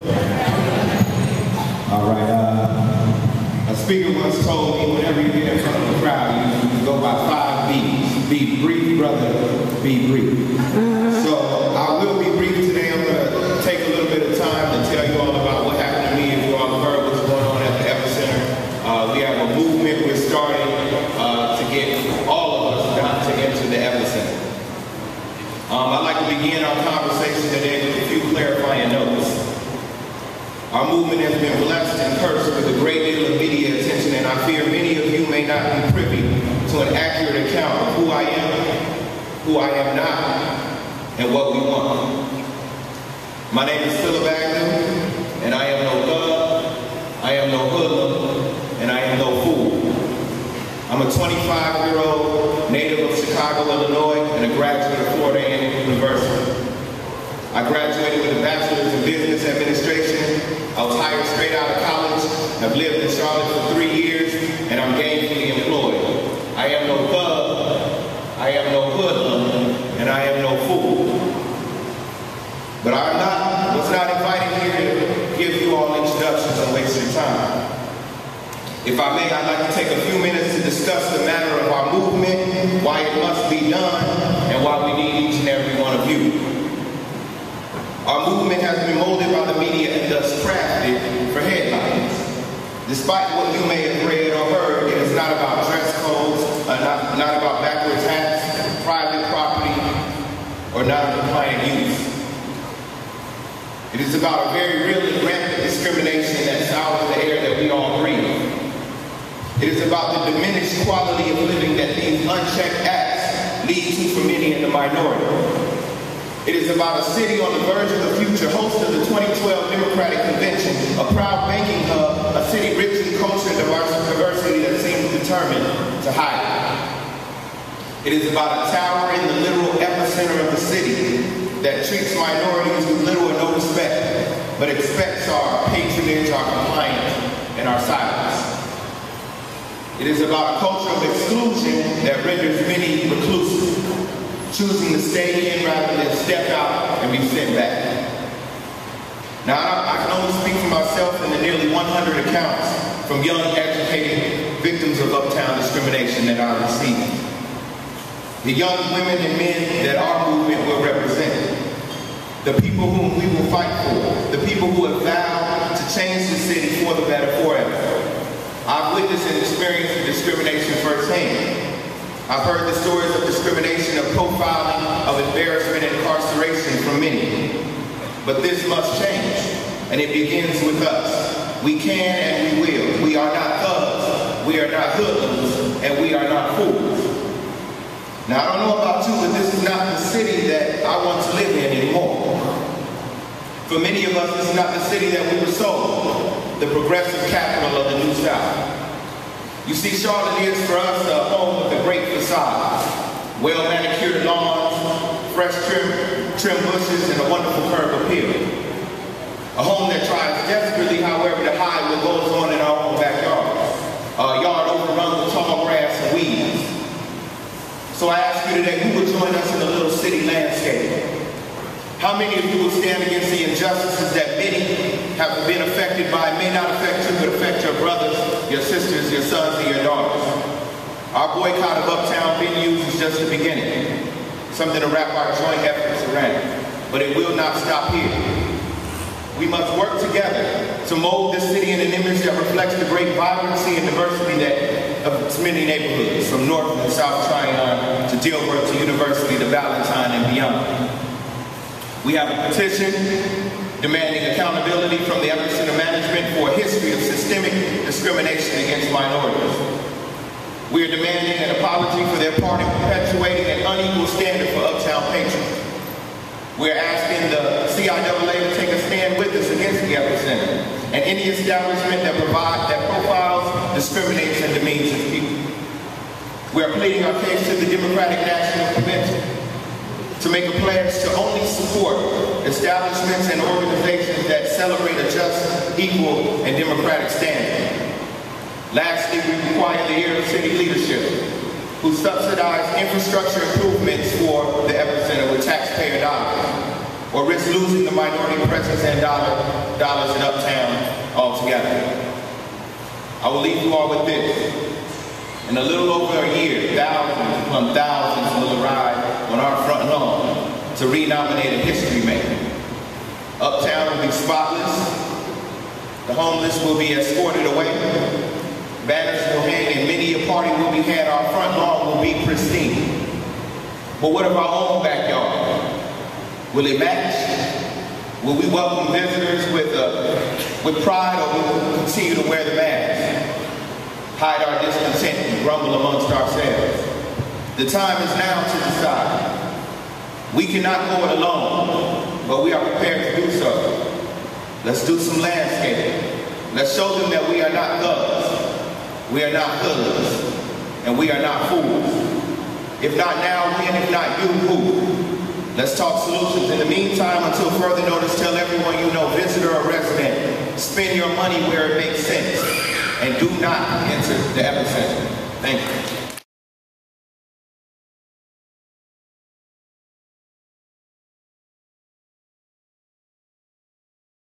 All right, a speaker once told me whenever you get in front of a crowd, you go by 5 B's. Be brief, brother, be brief. So I will be brief today. I'm going to take a little bit of time to tell you all about what happened to me. If you all heard what's going on at the EpiCentre, we have a movement we're starting to get all of us down to enter the EpiCentre. I'd like to begin our conversation today with a few clarifying notes. Our movement has been blessed and cursed with a great deal of media attention, and I fear many of you may not be privy to an accurate account of who I am not, and what we want. My name is Phillip Agnew, and I am no thug, I am no hoodlum, and I am no fool. I'm a 25-year-old native of Chicago, Illinois, and a graduate of Florida A&M University. I graduated with a bachelor's in business administration. I was hired straight out of college. I've lived in Charlotte for 3 years, and I'm gainfully employed. I am no thug, I am no hoodlum, and I am no fool. But I was not invited here to give you all introductions and waste your time. If I may, I'd like to take a few minutes to discuss the matter of our movement, why it must be done, and why we need each and every one of you. Our movement has been molded by the media and thus crafted for headlines. Despite what you may have read or heard, it is not about dress codes, not about backwards hats, private property, or non-compliant use. It is about a very real and rampant discrimination that sours the air that we all breathe. It is about the diminished quality of living that these unchecked acts lead to for many in the minority. It is about a city on the verge of the future, host of the 2012 Democratic Convention, a proud banking hub, a city rich in culture and diversity that seems determined to hide it. It is about a tower in the literal epicenter of the city that treats minorities with little or no respect, but expects our patronage, our compliance, and our silence. It is about a culture of exclusion that renders many reclusive, choosing to stay in rather than step out and be sent back. Now, I can only speak for myself and the nearly 100 accounts from young, educated victims of uptown discrimination that I received. The young women and men that our movement will represent. The people whom we will fight for. The people who have vowed to change the city for the better forever. I've witnessed and experienced the discrimination firsthand. I've heard the stories of discrimination, of profiling, of embarrassment and incarceration from many. But this must change, and it begins with us. We can and we will. We are not thugs, we are not hoodlums, and we are not fools. Now, I don't know about you, but this is not the city that I want to live in anymore. For many of us, this is not the city that we were sold, the progressive capital of the New South. You see, Charlotte is for us a home with a great facade, well-manicured lawns, fresh trim bushes, and a wonderful curb appeal. A home that tries desperately, however, to hide what goes on in our own backyard. A yard overrun with tall grass and weeds. So I ask you today, who would join us in the little city landscape? How many of you will stand against the injustices that many have been affected by, may not affect you, but affect your brothers, your sisters, your sons, and your daughters? Our boycott of uptown venues is just the beginning, something to wrap our joint efforts around. But it will not stop here. We must work together to mold this city in an image that reflects the great vibrancy and diversity of its many neighborhoods, from North and South Tryon to Dilworth to University to Valentine and beyond. We have a petition demanding accountability from the EpiCentre management for a history of systemic discrimination against minorities. We are demanding an apology for their part in perpetuating an unequal standard for uptown patrons. We're asking the CIAA to take a stand with us against the EpiCentre and any establishment that profiles, discriminates, and demeans its people. We are pleading our case to the Democratic National Convention to make a pledge to only support establishments and organizations that celebrate a just, equal, and democratic standard. Lastly, we require the ear of city leadership who subsidize infrastructure improvements for the EpiCentre with taxpayer dollars, or or risk losing the minority presence and dollars in Uptown altogether. I will leave you all with this. In a little over a year, thousands upon thousands will arrive on our front lawn to renominate a history maker. Uptown will be spotless. The homeless will be escorted away. Banners will hang and many a party will be had. Our front lawn will be pristine. But what of our own backyard? Will it match? Will we welcome visitors with pride, or will we continue to wear the mask? Hide our discontent and grumble amongst ourselves? The time is now to decide. We cannot go it alone, but we are prepared to do so. Let's do some landscaping. Let's show them that we are not thugs, we are not hoodlums, and we are not fools. If not now, when? If not you, who? Let's talk solutions. In the meantime, until further notice, tell everyone you know, visitor or resident, spend your money where it makes sense, and do not enter the EpiCentre. Thank you.